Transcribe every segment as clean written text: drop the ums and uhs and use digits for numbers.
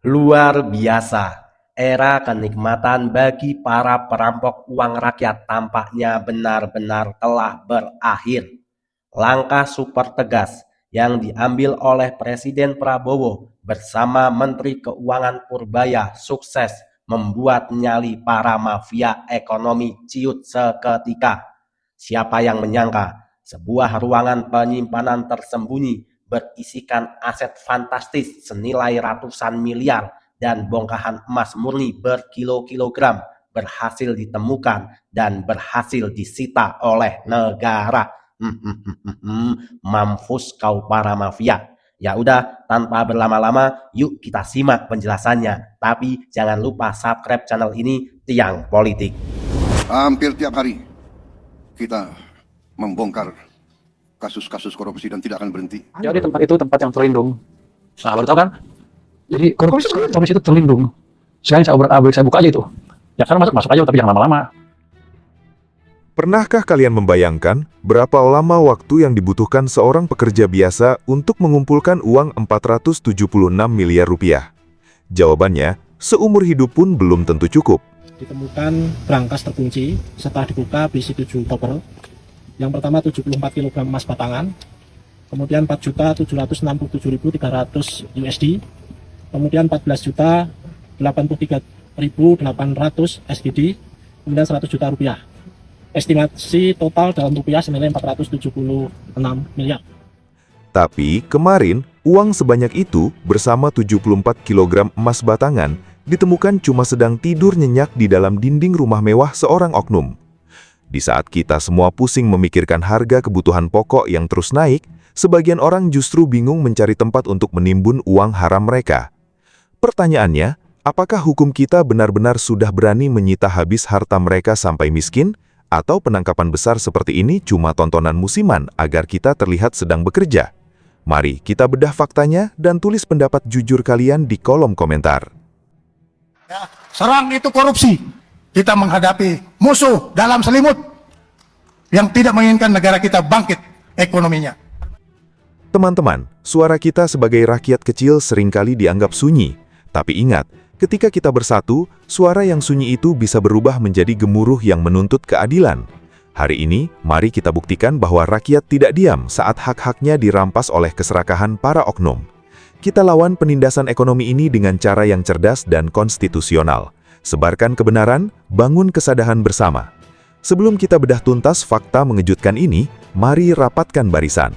Luar biasa, era kenikmatan bagi para perampok uang rakyat tampaknya benar-benar telah berakhir. Langkah super tegas yang diambil oleh Presiden Prabowo bersama Menteri Keuangan Purbaya sukses membuat nyali para mafia ekonomi ciut seketika. Siapa yang menyangka sebuah ruangan penyimpanan tersembunyi berisikan aset fantastis senilai ratusan miliar dan bongkahan emas murni berkilo-kilogram berhasil ditemukan dan berhasil disita oleh negara. Mampus kau para mafia. Ya udah, tanpa berlama-lama, yuk kita simak penjelasannya. Tapi jangan lupa subscribe channel ini, Tiang Politik. Hampir tiap hari kita membongkar kasus-kasus korupsi dan tidak akan berhenti. Jadi tempat itu tempat yang terlindung. Nah, baru tahu kan? Jadi korupsi itu terlindung. Sekarang saya buka aja itu. Ya karena masuk aja, tapi jangan lama-lama. Pernahkah kalian membayangkan berapa lama waktu yang dibutuhkan seorang pekerja biasa untuk mengumpulkan uang 476 miliar rupiah? Jawabannya, seumur hidup pun belum tentu cukup. Ditemukan brankas terkunci setelah dibuka berisi 7 koper. Yang pertama 74 kg emas batangan, kemudian 4.767.300 USD, kemudian 14.083.800 SGD, kemudian 100 juta rupiah. Estimasi total dalam rupiah senilai 476 miliar. Tapi kemarin, uang sebanyak itu bersama 74 kg emas batangan ditemukan cuma sedang tidur nyenyak di dalam dinding rumah mewah seorang oknum. Di saat kita semua pusing memikirkan harga kebutuhan pokok yang terus naik, sebagian orang justru bingung mencari tempat untuk menimbun uang haram mereka. Pertanyaannya, apakah hukum kita benar-benar sudah berani menyita habis harta mereka sampai miskin? Atau penangkapan besar seperti ini cuma tontonan musiman agar kita terlihat sedang bekerja? Mari kita bedah faktanya dan tulis pendapat jujur kalian di kolom komentar. Ya, serang itu korupsi. Kita menghadapi musuh dalam selimut yang tidak menginginkan negara kita bangkit ekonominya. Teman-teman, suara kita sebagai rakyat kecil seringkali dianggap sunyi. Tapi ingat, ketika kita bersatu, suara yang sunyi itu bisa berubah menjadi gemuruh yang menuntut keadilan. Hari ini, mari kita buktikan bahwa rakyat tidak diam saat hak-haknya dirampas oleh keserakahan para oknum. Kita lawan penindasan ekonomi ini dengan cara yang cerdas dan konstitusional. Sebarkan kebenaran, bangun kesadaran bersama. Sebelum kita bedah tuntas fakta mengejutkan ini, mari rapatkan barisan.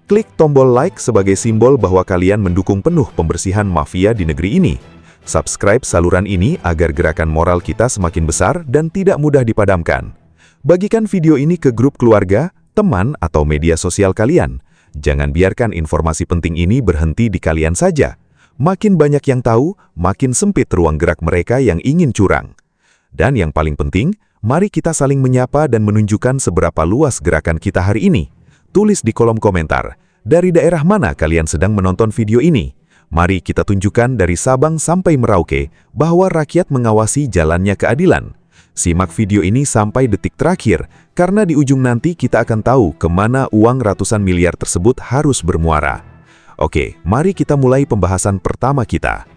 Klik tombol like sebagai simbol bahwa kalian mendukung penuh pembersihan mafia di negeri ini. Subscribe saluran ini agar gerakan moral kita semakin besar dan tidak mudah dipadamkan. Bagikan video ini ke grup keluarga, teman, atau media sosial kalian. Jangan biarkan informasi penting ini berhenti di kalian saja. Makin banyak yang tahu, makin sempit ruang gerak mereka yang ingin curang. Dan yang paling penting, mari kita saling menyapa dan menunjukkan seberapa luas gerakan kita hari ini. Tulis di kolom komentar, dari daerah mana kalian sedang menonton video ini? Mari kita tunjukkan dari Sabang sampai Merauke bahwa rakyat mengawasi jalannya keadilan. Simak video ini sampai detik terakhir, karena di ujung nanti kita akan tahu kemana uang ratusan miliar tersebut harus bermuara. Oke, mari kita mulai pembahasan pertama kita.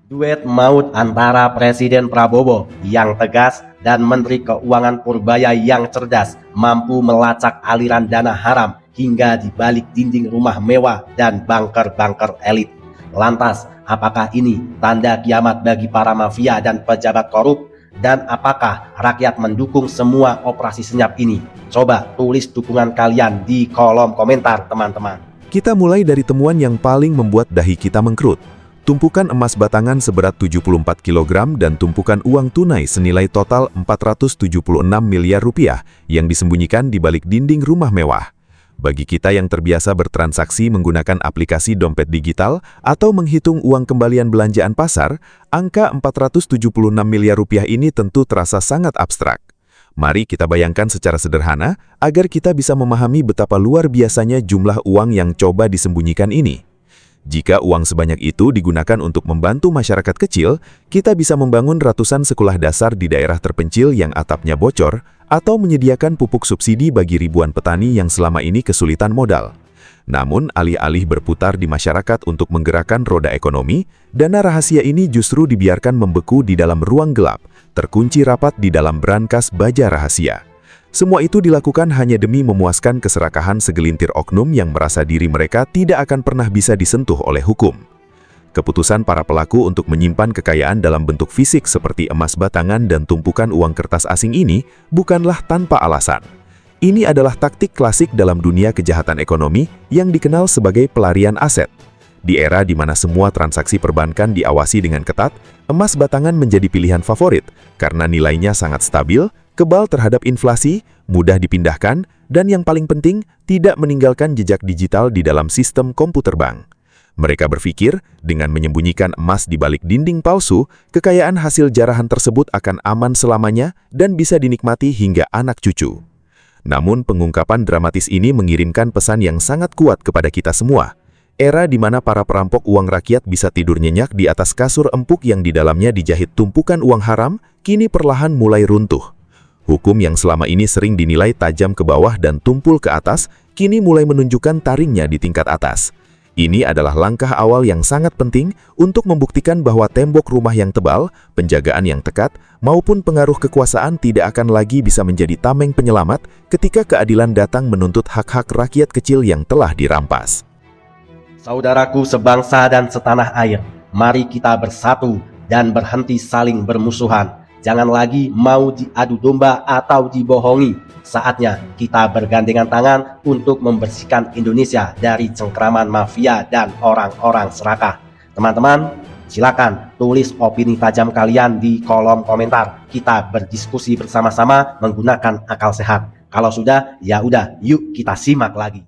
Duet maut antara Presiden Prabowo yang tegas dan Menteri Keuangan Purbaya yang cerdas mampu melacak aliran dana haram hingga di balik dinding rumah mewah dan bunker-bunker elit. Lantas, apakah ini tanda kiamat bagi para mafia dan pejabat korup? Dan apakah rakyat mendukung semua operasi senyap ini? Coba tulis dukungan kalian di kolom komentar, teman-teman. Kita mulai dari temuan yang paling membuat dahi kita mengkerut. Tumpukan emas batangan seberat 74 kg dan tumpukan uang tunai senilai total 476 miliar rupiah yang disembunyikan di balik dinding rumah mewah. Bagi kita yang terbiasa bertransaksi menggunakan aplikasi dompet digital atau menghitung uang kembalian belanjaan pasar, angka 476 miliar rupiah ini tentu terasa sangat abstrak. Mari kita bayangkan secara sederhana agar kita bisa memahami betapa luar biasanya jumlah uang yang coba disembunyikan ini. Jika uang sebanyak itu digunakan untuk membantu masyarakat kecil, kita bisa membangun ratusan sekolah dasar di daerah terpencil yang atapnya bocor, atau menyediakan pupuk subsidi bagi ribuan petani yang selama ini kesulitan modal. Namun, alih-alih berputar di masyarakat untuk menggerakkan roda ekonomi, dana rahasia ini justru dibiarkan membeku di dalam ruang gelap, terkunci rapat di dalam brankas baja rahasia. Semua itu dilakukan hanya demi memuaskan keserakahan segelintir oknum yang merasa diri mereka tidak akan pernah bisa disentuh oleh hukum. Keputusan para pelaku untuk menyimpan kekayaan dalam bentuk fisik seperti emas batangan dan tumpukan uang kertas asing ini bukanlah tanpa alasan. Ini adalah taktik klasik dalam dunia kejahatan ekonomi yang dikenal sebagai pelarian aset. Di era di mana semua transaksi perbankan diawasi dengan ketat, emas batangan menjadi pilihan favorit karena nilainya sangat stabil, kebal terhadap inflasi, mudah dipindahkan, dan yang paling penting, tidak meninggalkan jejak digital di dalam sistem komputer bank. Mereka berpikir, dengan menyembunyikan emas di balik dinding palsu, kekayaan hasil jarahan tersebut akan aman selamanya dan bisa dinikmati hingga anak cucu. Namun pengungkapan dramatis ini mengirimkan pesan yang sangat kuat kepada kita semua. Era di mana para perampok uang rakyat bisa tidur nyenyak di atas kasur empuk yang di dalamnya dijahit tumpukan uang haram, kini perlahan mulai runtuh. Hukum yang selama ini sering dinilai tajam ke bawah dan tumpul ke atas, kini mulai menunjukkan taringnya di tingkat atas. Ini adalah langkah awal yang sangat penting untuk membuktikan bahwa tembok rumah yang tebal, penjagaan yang tekat, maupun pengaruh kekuasaan tidak akan lagi bisa menjadi tameng penyelamat ketika keadilan datang menuntut hak-hak rakyat kecil yang telah dirampas. Saudaraku sebangsa dan setanah air, mari kita bersatu dan berhenti saling bermusuhan. Jangan lagi mau diadu domba atau dibohongi. Saatnya kita bergandengan tangan untuk membersihkan Indonesia dari cengkraman mafia dan orang-orang serakah. Teman-teman, silakan tulis opini tajam kalian di kolom komentar. Kita berdiskusi bersama-sama menggunakan akal sehat. Kalau sudah, ya udah, yuk kita simak lagi.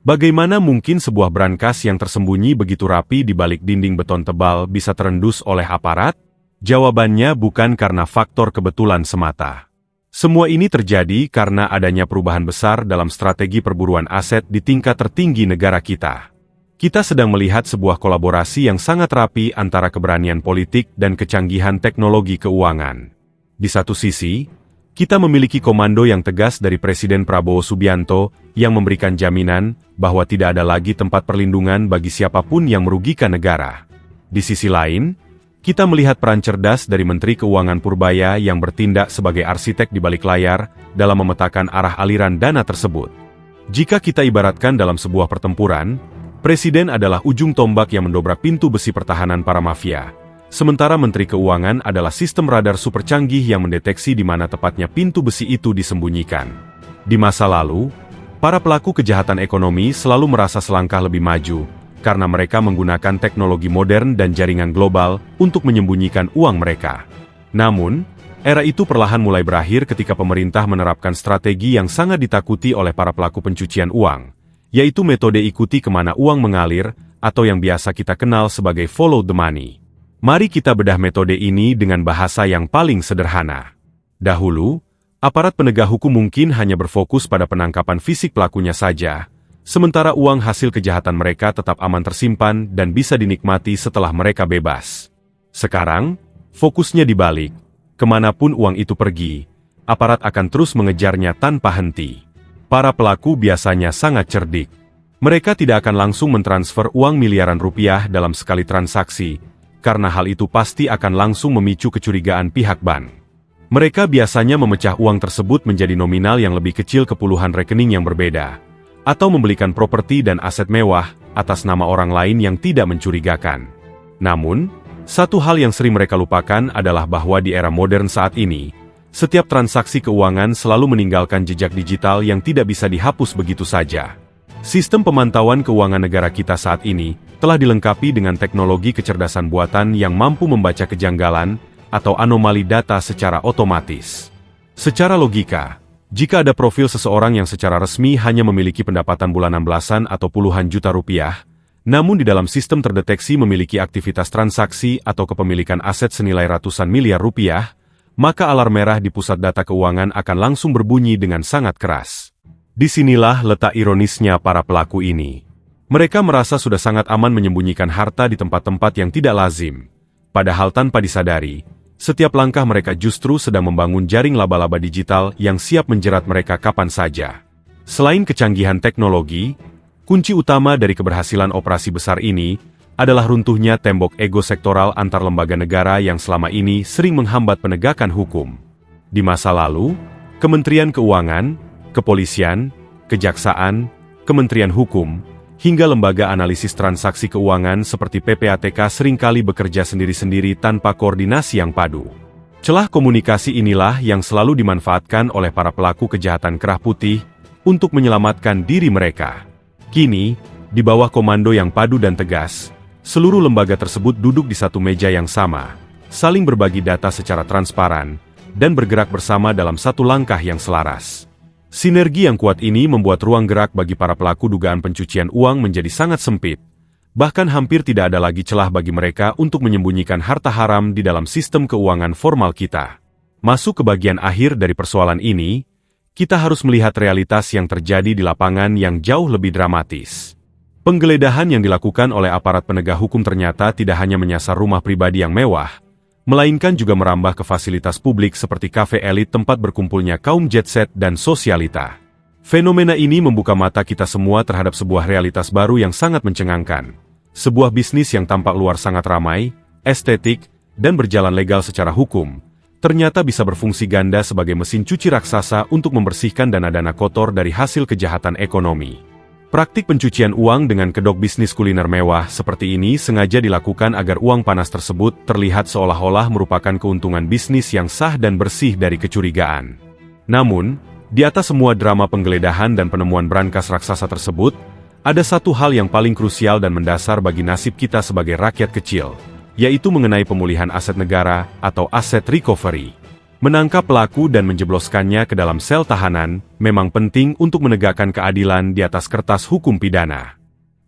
Bagaimana mungkin sebuah brankas yang tersembunyi begitu rapi di balik dinding beton tebal bisa terendus oleh aparat? Jawabannya bukan karena faktor kebetulan semata. Semua ini terjadi karena adanya perubahan besar dalam strategi perburuan aset di tingkat tertinggi negara kita. Kita sedang melihat sebuah kolaborasi yang sangat rapi antara keberanian politik dan kecanggihan teknologi keuangan. Di satu sisi, kita memiliki komando yang tegas dari Presiden Prabowo Subianto yang memberikan jaminan bahwa tidak ada lagi tempat perlindungan bagi siapapun yang merugikan negara. Di sisi lain, kita melihat peran cerdas dari Menteri Keuangan Purbaya yang bertindak sebagai arsitek di balik layar dalam memetakan arah aliran dana tersebut. Jika kita ibaratkan dalam sebuah pertempuran, Presiden adalah ujung tombak yang mendobrak pintu besi pertahanan para mafia, sementara Menteri Keuangan adalah sistem radar super canggih yang mendeteksi di mana tepatnya pintu besi itu disembunyikan. Di masa lalu, para pelaku kejahatan ekonomi selalu merasa selangkah lebih maju, karena mereka menggunakan teknologi modern dan jaringan global untuk menyembunyikan uang mereka. Namun, era itu perlahan mulai berakhir ketika pemerintah menerapkan strategi yang sangat ditakuti oleh para pelaku pencucian uang, yaitu metode ikuti kemana uang mengalir, atau yang biasa kita kenal sebagai follow the money. Mari kita bedah metode ini dengan bahasa yang paling sederhana. Dahulu, aparat penegak hukum mungkin hanya berfokus pada penangkapan fisik pelakunya saja, sementara uang hasil kejahatan mereka tetap aman tersimpan dan bisa dinikmati setelah mereka bebas. Sekarang, fokusnya dibalik. Kemanapun uang itu pergi, aparat akan terus mengejarnya tanpa henti. Para pelaku biasanya sangat cerdik. Mereka tidak akan langsung mentransfer uang miliaran rupiah dalam sekali transaksi, karena hal itu pasti akan langsung memicu kecurigaan pihak bank. Mereka biasanya memecah uang tersebut menjadi nominal yang lebih kecil ke puluhan rekening yang berbeda, atau membelikan properti dan aset mewah atas nama orang lain yang tidak mencurigakan. Namun, satu hal yang sering mereka lupakan adalah bahwa di era modern saat ini, setiap transaksi keuangan selalu meninggalkan jejak digital yang tidak bisa dihapus begitu saja. Sistem pemantauan keuangan negara kita saat ini telah dilengkapi dengan teknologi kecerdasan buatan yang mampu membaca kejanggalan atau anomali data secara otomatis. Secara logika, jika ada profil seseorang yang secara resmi hanya memiliki pendapatan bulanan belasan atau puluhan juta rupiah, namun di dalam sistem terdeteksi memiliki aktivitas transaksi atau kepemilikan aset senilai ratusan miliar rupiah, maka alarm merah di pusat data keuangan akan langsung berbunyi dengan sangat keras. Disinilah letak ironisnya para pelaku ini. Mereka merasa sudah sangat aman menyembunyikan harta di tempat-tempat yang tidak lazim. Padahal tanpa disadari, setiap langkah mereka justru sedang membangun jaring laba-laba digital yang siap menjerat mereka kapan saja. Selain kecanggihan teknologi, Kunci utama dari keberhasilan operasi besar ini adalah runtuhnya tembok ego sektoral antar lembaga negara yang selama ini sering menghambat penegakan hukum. Di masa lalu, Kementerian Keuangan, Kepolisian, Kejaksaan, Kementerian Hukum, hingga lembaga analisis transaksi keuangan seperti PPATK seringkali bekerja sendiri-sendiri tanpa koordinasi yang padu. Celah komunikasi inilah yang selalu dimanfaatkan oleh para pelaku kejahatan kerah putih untuk menyelamatkan diri mereka. Kini, di bawah komando yang padu dan tegas, seluruh lembaga tersebut duduk di satu meja yang sama, saling berbagi data secara transparan, dan bergerak bersama dalam satu langkah yang selaras. Sinergi yang kuat ini membuat ruang gerak bagi para pelaku dugaan pencucian uang menjadi sangat sempit. Bahkan hampir tidak ada lagi celah bagi mereka untuk menyembunyikan harta haram di dalam sistem keuangan formal kita. Masuk ke bagian akhir dari persoalan ini, kita harus melihat realitas yang terjadi di lapangan yang jauh lebih dramatis. Penggeledahan yang dilakukan oleh aparat penegak hukum ternyata tidak hanya menyasar rumah pribadi yang mewah, melainkan juga merambah ke fasilitas publik seperti kafe elit tempat berkumpulnya kaum jet set dan sosialita. Fenomena ini membuka mata kita semua terhadap sebuah realitas baru yang sangat mencengangkan. Sebuah bisnis yang tampak luar sangat ramai, estetik, dan berjalan legal secara hukum, ternyata bisa berfungsi ganda sebagai mesin cuci raksasa untuk membersihkan dana-dana kotor dari hasil kejahatan ekonomi. Praktik pencucian uang dengan kedok bisnis kuliner mewah seperti ini sengaja dilakukan agar uang panas tersebut terlihat seolah-olah merupakan keuntungan bisnis yang sah dan bersih dari kecurigaan. Namun, di atas semua drama penggeledahan dan penemuan brankas raksasa tersebut, ada satu hal yang paling krusial dan mendasar bagi nasib kita sebagai rakyat kecil, yaitu mengenai pemulihan aset negara atau aset recovery. Menangkap pelaku dan menjebloskannya ke dalam sel tahanan memang penting untuk menegakkan keadilan di atas kertas hukum pidana.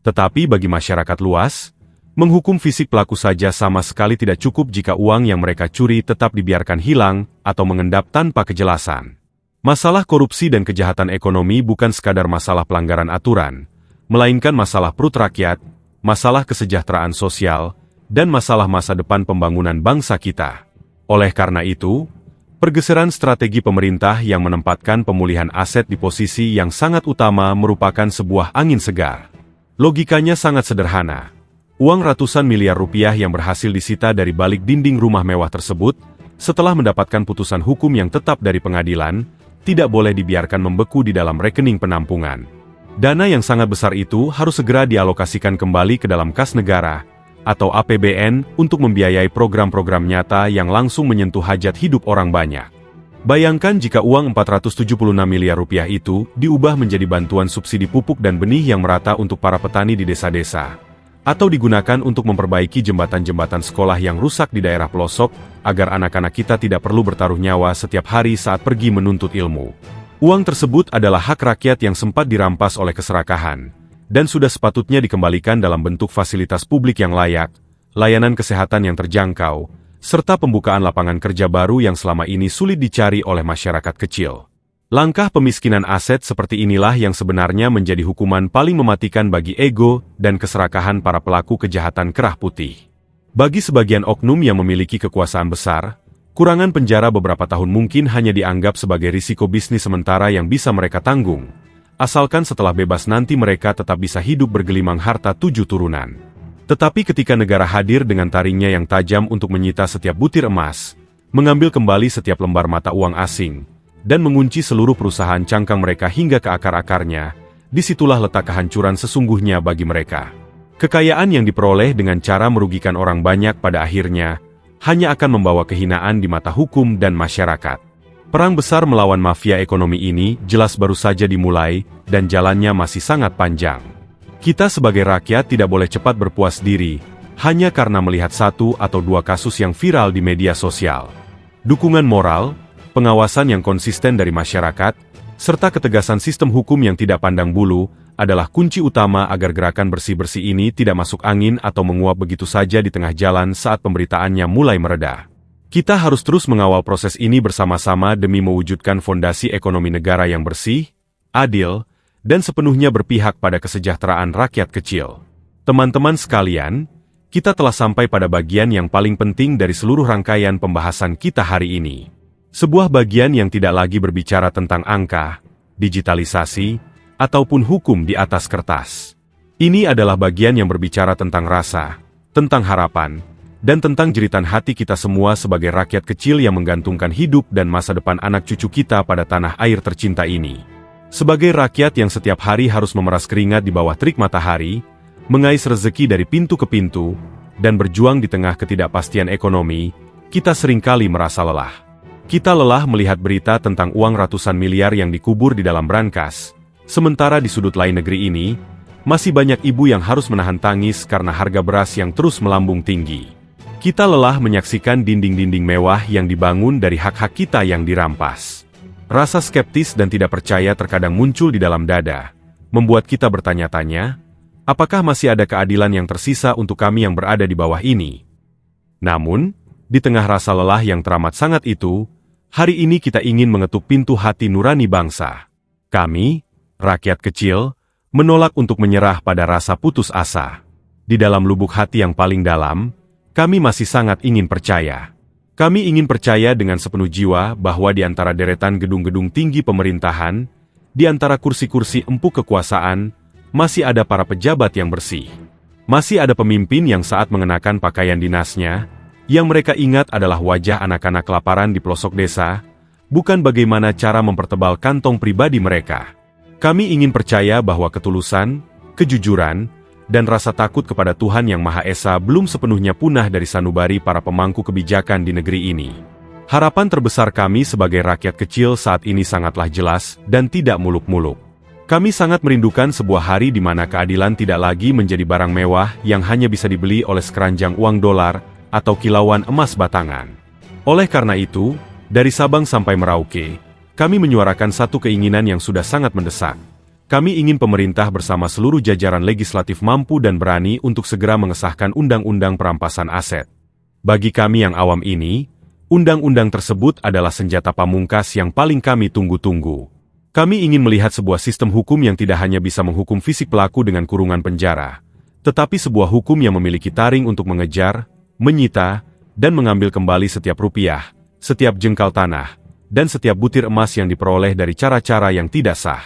Tetapi bagi masyarakat luas, menghukum fisik pelaku saja sama sekali tidak cukup jika uang yang mereka curi tetap dibiarkan hilang atau mengendap tanpa kejelasan. Masalah korupsi dan kejahatan ekonomi bukan sekadar masalah pelanggaran aturan, melainkan masalah perut rakyat, masalah kesejahteraan sosial, dan masalah masa depan pembangunan bangsa kita. Oleh karena itu, pergeseran strategi pemerintah yang menempatkan pemulihan aset di posisi yang sangat utama merupakan sebuah angin segar. Logikanya sangat sederhana. Uang ratusan miliar rupiah yang berhasil disita dari balik dinding rumah mewah tersebut, setelah mendapatkan putusan hukum yang tetap dari pengadilan, tidak boleh dibiarkan membeku di dalam rekening penampungan. Dana yang sangat besar itu harus segera dialokasikan kembali ke dalam kas negara, atau APBN, untuk membiayai program-program nyata yang langsung menyentuh hajat hidup orang banyak. Bayangkan jika uang 476 miliar rupiah itu diubah menjadi bantuan subsidi pupuk dan benih yang merata untuk para petani di desa-desa, atau digunakan untuk memperbaiki jembatan-jembatan sekolah yang rusak di daerah pelosok, agar anak-anak kita tidak perlu bertaruh nyawa setiap hari saat pergi menuntut ilmu. Uang tersebut adalah hak rakyat yang sempat dirampas oleh keserakahan, dan sudah sepatutnya dikembalikan dalam bentuk fasilitas publik yang layak, layanan kesehatan yang terjangkau, serta pembukaan lapangan kerja baru yang selama ini sulit dicari oleh masyarakat kecil. Langkah pemiskinan aset seperti inilah yang sebenarnya menjadi hukuman paling mematikan bagi ego dan keserakahan para pelaku kejahatan kerah putih. Bagi sebagian oknum yang memiliki kekuasaan besar, kurangan penjara beberapa tahun mungkin hanya dianggap sebagai risiko bisnis sementara yang bisa mereka tanggung, asalkan setelah bebas nanti mereka tetap bisa hidup bergelimang harta 7 turunan. Tetapi ketika negara hadir dengan taringnya yang tajam untuk menyita setiap butir emas, mengambil kembali setiap lembar mata uang asing, dan mengunci seluruh perusahaan cangkang mereka hingga ke akar-akarnya, disitulah letak kehancuran sesungguhnya bagi mereka. Kekayaan yang diperoleh dengan cara merugikan orang banyak pada akhirnya, hanya akan membawa kehinaan di mata hukum dan masyarakat. Perang besar melawan mafia ekonomi ini jelas baru saja dimulai, dan jalannya masih sangat panjang. Kita sebagai rakyat tidak boleh cepat berpuas diri, hanya karena melihat 1 atau 2 kasus yang viral di media sosial. Dukungan moral, pengawasan yang konsisten dari masyarakat, serta ketegasan sistem hukum yang tidak pandang bulu, adalah kunci utama agar gerakan bersih-bersih ini tidak masuk angin atau menguap begitu saja di tengah jalan saat pemberitaannya mulai mereda. Kita harus terus mengawal proses ini bersama-sama demi mewujudkan fondasi ekonomi negara yang bersih, adil, dan sepenuhnya berpihak pada kesejahteraan rakyat kecil. Teman-teman sekalian, kita telah sampai pada bagian yang paling penting dari seluruh rangkaian pembahasan kita hari ini. Sebuah bagian yang tidak lagi berbicara tentang angka, digitalisasi, ataupun hukum di atas kertas. Ini adalah bagian yang berbicara tentang rasa, tentang harapan, dan tentang jeritan hati kita semua sebagai rakyat kecil yang menggantungkan hidup dan masa depan anak cucu kita pada tanah air tercinta ini. Sebagai rakyat yang setiap hari harus memeras keringat di bawah terik matahari, mengais rezeki dari pintu ke pintu, dan berjuang di tengah ketidakpastian ekonomi, kita seringkali merasa lelah. Kita lelah melihat berita tentang uang ratusan miliar yang dikubur di dalam brankas, sementara di sudut lain negeri ini, masih banyak ibu yang harus menahan tangis karena harga beras yang terus melambung tinggi. Kita lelah menyaksikan dinding-dinding mewah yang dibangun dari hak-hak kita yang dirampas. Rasa skeptis dan tidak percaya terkadang muncul di dalam dada, membuat kita bertanya-tanya, apakah masih ada keadilan yang tersisa untuk kami yang berada di bawah ini? Namun, di tengah rasa lelah yang teramat sangat itu, hari ini kita ingin mengetuk pintu hati nurani bangsa. Kami, rakyat kecil, menolak untuk menyerah pada rasa putus asa. Di dalam lubuk hati yang paling dalam, kami masih sangat ingin percaya. Kami ingin percaya dengan sepenuh jiwa bahwa di antara deretan gedung-gedung tinggi pemerintahan, di antara kursi-kursi empuk kekuasaan, masih ada para pejabat yang bersih. Masih ada pemimpin yang saat mengenakan pakaian dinasnya, yang mereka ingat adalah wajah anak-anak kelaparan di pelosok desa, bukan bagaimana cara mempertebal kantong pribadi mereka. Kami ingin percaya bahwa ketulusan, kejujuran, dan rasa takut kepada Tuhan Yang Maha Esa belum sepenuhnya punah dari sanubari para pemangku kebijakan di negeri ini. Harapan terbesar kami sebagai rakyat kecil saat ini sangatlah jelas dan tidak muluk-muluk. Kami sangat merindukan sebuah hari di mana keadilan tidak lagi menjadi barang mewah yang hanya bisa dibeli oleh sekeranjang uang dolar atau kilauan emas batangan. Oleh karena itu, dari Sabang sampai Merauke, kami menyuarakan satu keinginan yang sudah sangat mendesak. Kami ingin pemerintah bersama seluruh jajaran legislatif mampu dan berani untuk segera mengesahkan undang-undang perampasan aset. Bagi kami yang awam ini, undang-undang tersebut adalah senjata pamungkas yang paling kami tunggu-tunggu. Kami ingin melihat sebuah sistem hukum yang tidak hanya bisa menghukum fisik pelaku dengan kurungan penjara, tetapi sebuah hukum yang memiliki taring untuk mengejar, menyita, dan mengambil kembali setiap rupiah, setiap jengkal tanah, dan setiap butir emas yang diperoleh dari cara-cara yang tidak sah.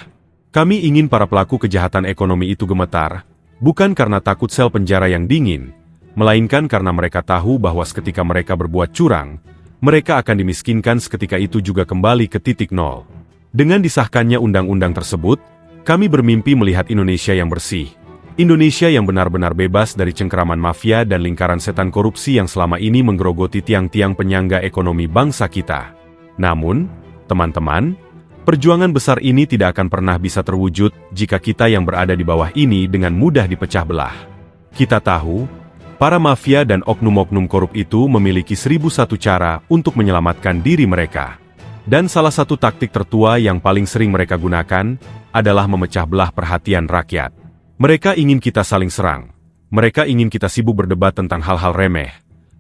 Kami ingin para pelaku kejahatan ekonomi itu gemetar, bukan karena takut sel penjara yang dingin, melainkan karena mereka tahu bahwa seketika mereka berbuat curang, mereka akan dimiskinkan seketika itu juga kembali ke titik nol. Dengan disahkannya undang-undang tersebut, kami bermimpi melihat Indonesia yang bersih, Indonesia yang benar-benar bebas dari cengkeraman mafia dan lingkaran setan korupsi yang selama ini menggerogoti tiang-tiang penyangga ekonomi bangsa kita. Namun, teman-teman, perjuangan besar ini tidak akan pernah bisa terwujud jika kita yang berada di bawah ini dengan mudah dipecah belah. Kita tahu, para mafia dan oknum-oknum korup itu memiliki 1001 cara untuk menyelamatkan diri mereka. Dan salah satu taktik tertua yang paling sering mereka gunakan adalah memecah belah perhatian rakyat. Mereka ingin kita saling serang. Mereka ingin kita sibuk berdebat tentang hal-hal remeh.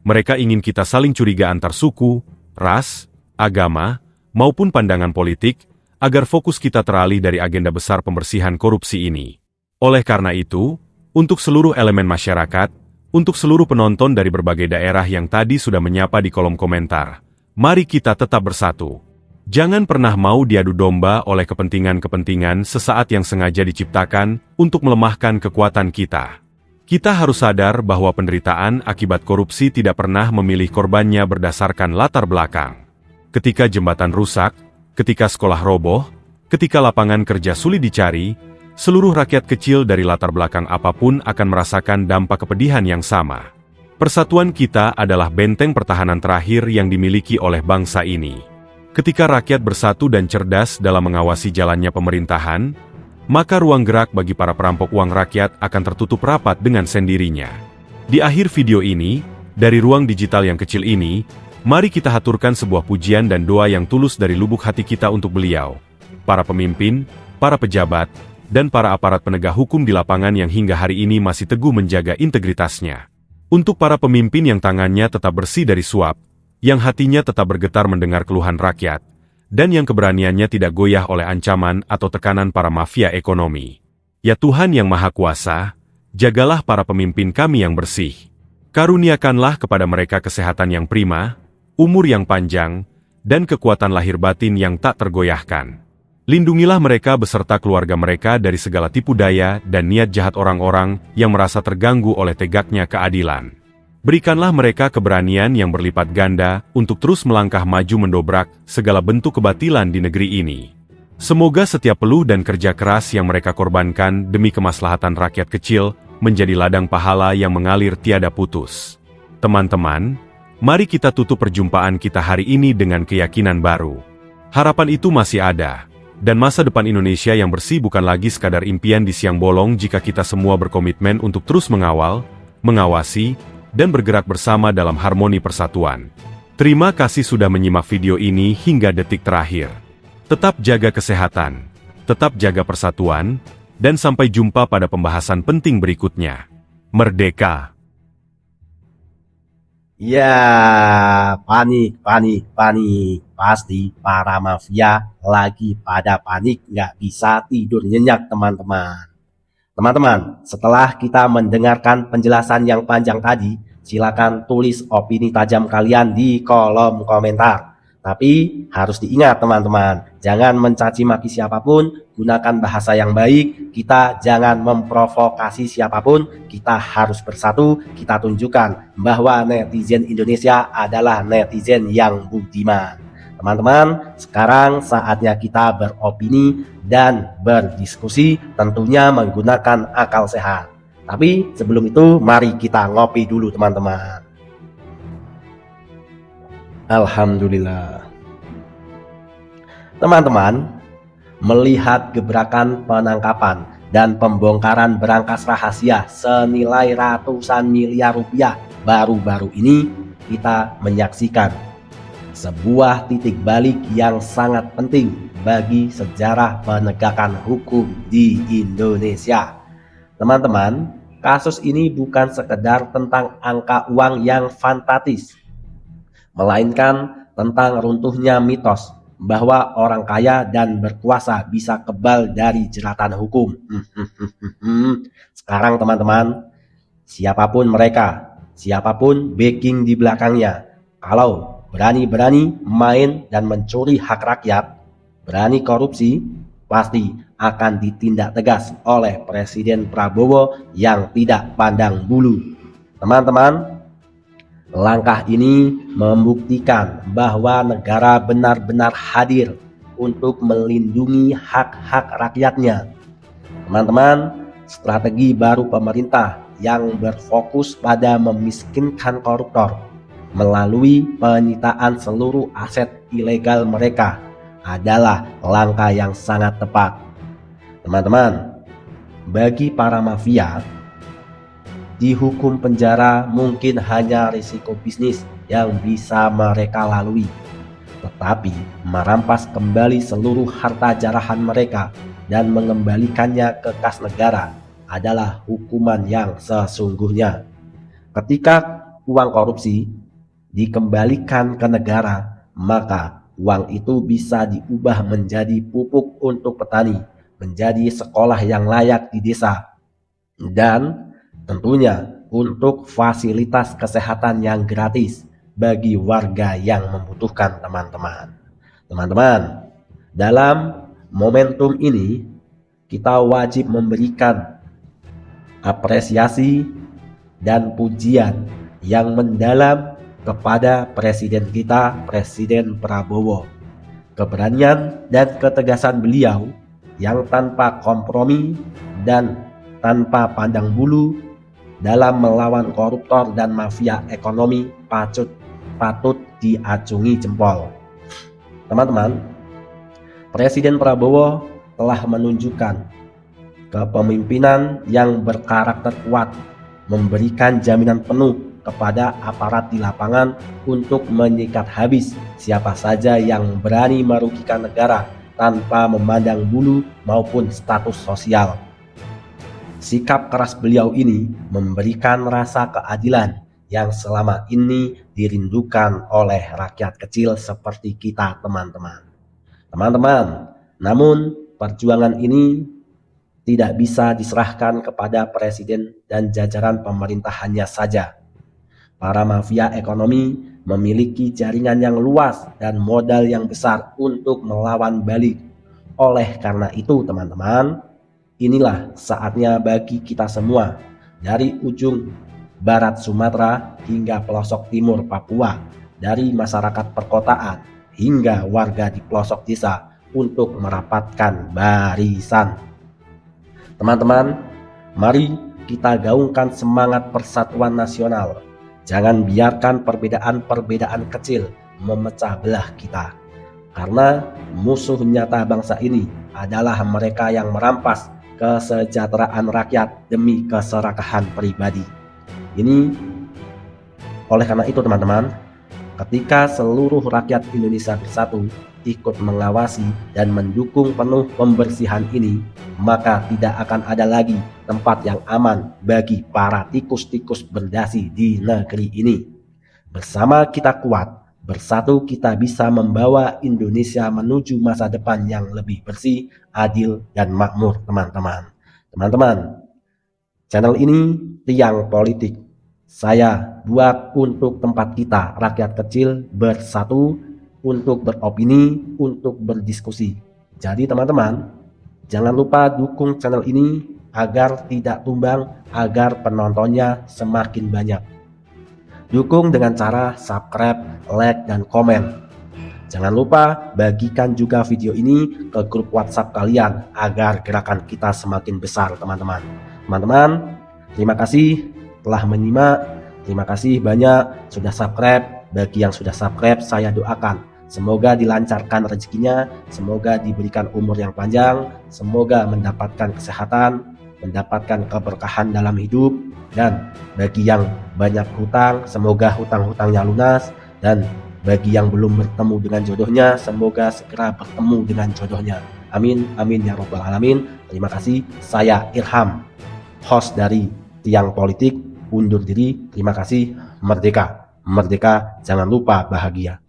Mereka ingin kita saling curiga antar suku, ras, agama, maupun pandangan politik, agar fokus kita teralih dari agenda besar pembersihan korupsi ini. Oleh karena itu, untuk seluruh elemen masyarakat, untuk seluruh penonton dari berbagai daerah yang tadi sudah menyapa di kolom komentar, mari kita tetap bersatu. Jangan pernah mau diadu domba oleh kepentingan-kepentingan sesaat yang sengaja diciptakan untuk melemahkan kekuatan kita. Kita harus sadar bahwa penderitaan akibat korupsi tidak pernah memilih korbannya berdasarkan latar belakang. Ketika jembatan rusak, ketika sekolah roboh, ketika lapangan kerja sulit dicari, seluruh rakyat kecil dari latar belakang apapun akan merasakan dampak kepedihan yang sama. Persatuan kita adalah benteng pertahanan terakhir yang dimiliki oleh bangsa ini. Ketika rakyat bersatu dan cerdas dalam mengawasi jalannya pemerintahan, maka ruang gerak bagi para perampok uang rakyat akan tertutup rapat dengan sendirinya. Di akhir video ini, dari ruang digital yang kecil ini, mari kita haturkan sebuah pujian dan doa yang tulus dari lubuk hati kita untuk beliau, para pemimpin, para pejabat, dan para aparat penegak hukum di lapangan yang hingga hari ini masih teguh menjaga integritasnya. Untuk para pemimpin yang tangannya tetap bersih dari suap, yang hatinya tetap bergetar mendengar keluhan rakyat, dan yang keberaniannya tidak goyah oleh ancaman atau tekanan para mafia ekonomi. Ya Tuhan yang Maha Kuasa, jagalah para pemimpin kami yang bersih. Karuniakanlah kepada mereka kesehatan yang prima, umur yang panjang, dan kekuatan lahir batin yang tak tergoyahkan. Lindungilah mereka beserta keluarga mereka dari segala tipu daya dan niat jahat orang-orang yang merasa terganggu oleh tegaknya keadilan. Berikanlah mereka keberanian yang berlipat ganda untuk terus melangkah maju mendobrak segala bentuk kebatilan di negeri ini. Semoga setiap peluh dan kerja keras yang mereka korbankan demi kemaslahatan rakyat kecil menjadi ladang pahala yang mengalir tiada putus. Teman-teman, mari kita tutup perjumpaan kita hari ini dengan keyakinan baru. Harapan itu masih ada, dan masa depan Indonesia yang bersih bukan lagi sekadar impian di siang bolong jika kita semua berkomitmen untuk terus mengawal, mengawasi, dan bergerak bersama dalam harmoni persatuan. Terima kasih sudah menyimak video ini hingga detik terakhir. Tetap jaga kesehatan, tetap jaga persatuan, dan sampai jumpa pada pembahasan penting berikutnya. Merdeka! Ya, panik. Pasti para mafia lagi pada panik, nggak bisa tidur nyenyak, teman-teman. Teman-teman, setelah kita mendengarkan penjelasan yang panjang tadi, silakan tulis opini tajam kalian di kolom komentar. Tapi harus diingat, teman-teman, jangan mencaci maki siapapun, gunakan bahasa yang baik, kita jangan memprovokasi siapapun, kita harus bersatu, kita tunjukkan bahwa netizen Indonesia adalah netizen yang budiman. Teman-teman, sekarang saatnya kita beropini dan berdiskusi, tentunya menggunakan akal sehat. Tapi sebelum itu, mari kita ngopi dulu, teman-teman. Alhamdulillah. Teman-teman, melihat gebrakan penangkapan dan pembongkaran berangkas rahasia senilai ratusan miliar rupiah baru-baru ini, kita menyaksikan sebuah titik balik yang sangat penting bagi sejarah penegakan hukum di Indonesia. Teman-teman, kasus ini bukan sekedar tentang angka uang yang fantastis, melainkan tentang runtuhnya mitos bahwa orang kaya dan berkuasa bisa kebal dari jeratan hukum. Sekarang teman-teman, siapapun mereka, siapapun backing di belakangnya, kalau berani-berani main dan mencuri hak rakyat, berani korupsi, pasti akan ditindak tegas oleh Presiden Prabowo yang tidak pandang bulu. Teman-teman, langkah ini membuktikan bahwa negara benar-benar hadir untuk melindungi hak-hak rakyatnya. Teman-teman, strategi baru pemerintah yang berfokus pada memiskinkan koruptor melalui penyitaan seluruh aset ilegal mereka adalah langkah yang sangat tepat. Teman-teman, bagi para mafia, dihukum penjara mungkin hanya risiko bisnis yang bisa mereka lalui. Tetapi merampas kembali seluruh harta jarahan mereka dan mengembalikannya ke kas negara adalah hukuman yang sesungguhnya. Ketika uang korupsi dikembalikan ke negara, maka uang itu bisa diubah menjadi pupuk untuk petani, menjadi sekolah yang layak di desa, dan tentunya untuk fasilitas kesehatan yang gratis bagi warga yang membutuhkan, teman-teman. Teman-teman, dalam momentum ini kita wajib memberikan apresiasi dan pujian yang mendalam kepada Presiden kita, Presiden Prabowo. Keberanian dan ketegasan beliau yang tanpa kompromi dan tanpa pandang bulu dalam melawan koruptor dan mafia ekonomi patut diacungi jempol. Teman-teman, Presiden Prabowo telah menunjukkan kepemimpinan yang berkarakter kuat, memberikan jaminan penuh kepada aparat di lapangan untuk menyikat habis siapa saja yang berani merugikan negara tanpa memandang bulu maupun status sosial. Sikap keras beliau ini memberikan rasa keadilan yang selama ini dirindukan oleh rakyat kecil seperti kita, teman-teman. Teman-teman, namun perjuangan ini tidak bisa diserahkan kepada presiden dan jajaran pemerintahannya saja. Para mafia ekonomi memiliki jaringan yang luas dan modal yang besar untuk melawan balik. Oleh karena itu teman-teman, inilah saatnya bagi kita semua dari ujung barat Sumatera hingga pelosok timur Papua, dari masyarakat perkotaan hingga warga di pelosok desa untuk merapatkan barisan. Teman-teman, mari kita gaungkan semangat persatuan nasional. Jangan biarkan perbedaan-perbedaan kecil memecah belah kita. Karena musuh nyata bangsa ini adalah mereka yang merampas kesejahteraan rakyat demi keserakahan pribadi. Ini oleh karena itu teman-teman, ketika seluruh rakyat Indonesia bersatu ikut mengawasi dan mendukung penuh pembersihan ini, maka tidak akan ada lagi tempat yang aman bagi para tikus-tikus berdasi di negeri ini. Bersama kita kuat, bersatu kita bisa membawa Indonesia menuju masa depan yang lebih bersih, adil, dan makmur teman-teman. Teman-teman, channel ini Tiang Politik. Saya buat untuk tempat kita, rakyat kecil, bersatu untuk beropini, untuk berdiskusi. Jadi teman-teman, jangan lupa dukung channel ini agar tidak tumbang, agar penontonnya semakin banyak. Dukung dengan cara subscribe, like, dan komen. Jangan lupa bagikan juga video ini ke grup WhatsApp kalian agar gerakan kita semakin besar teman-teman. Teman-teman, terima kasih telah menyimak. Terima kasih banyak sudah subscribe. Bagi yang sudah subscribe, saya doakan semoga dilancarkan rezekinya, semoga diberikan umur yang panjang, semoga mendapatkan kesehatan, mendapatkan keberkahan dalam hidup, dan bagi yang banyak hutang, semoga hutang-hutangnya lunas, dan bagi yang belum bertemu dengan jodohnya, semoga segera bertemu dengan jodohnya. Amin, amin ya robbal alamin. Terima kasih, saya Irham, host dari Tiang Politik, undur diri. Terima kasih, merdeka. Merdeka, jangan lupa bahagia.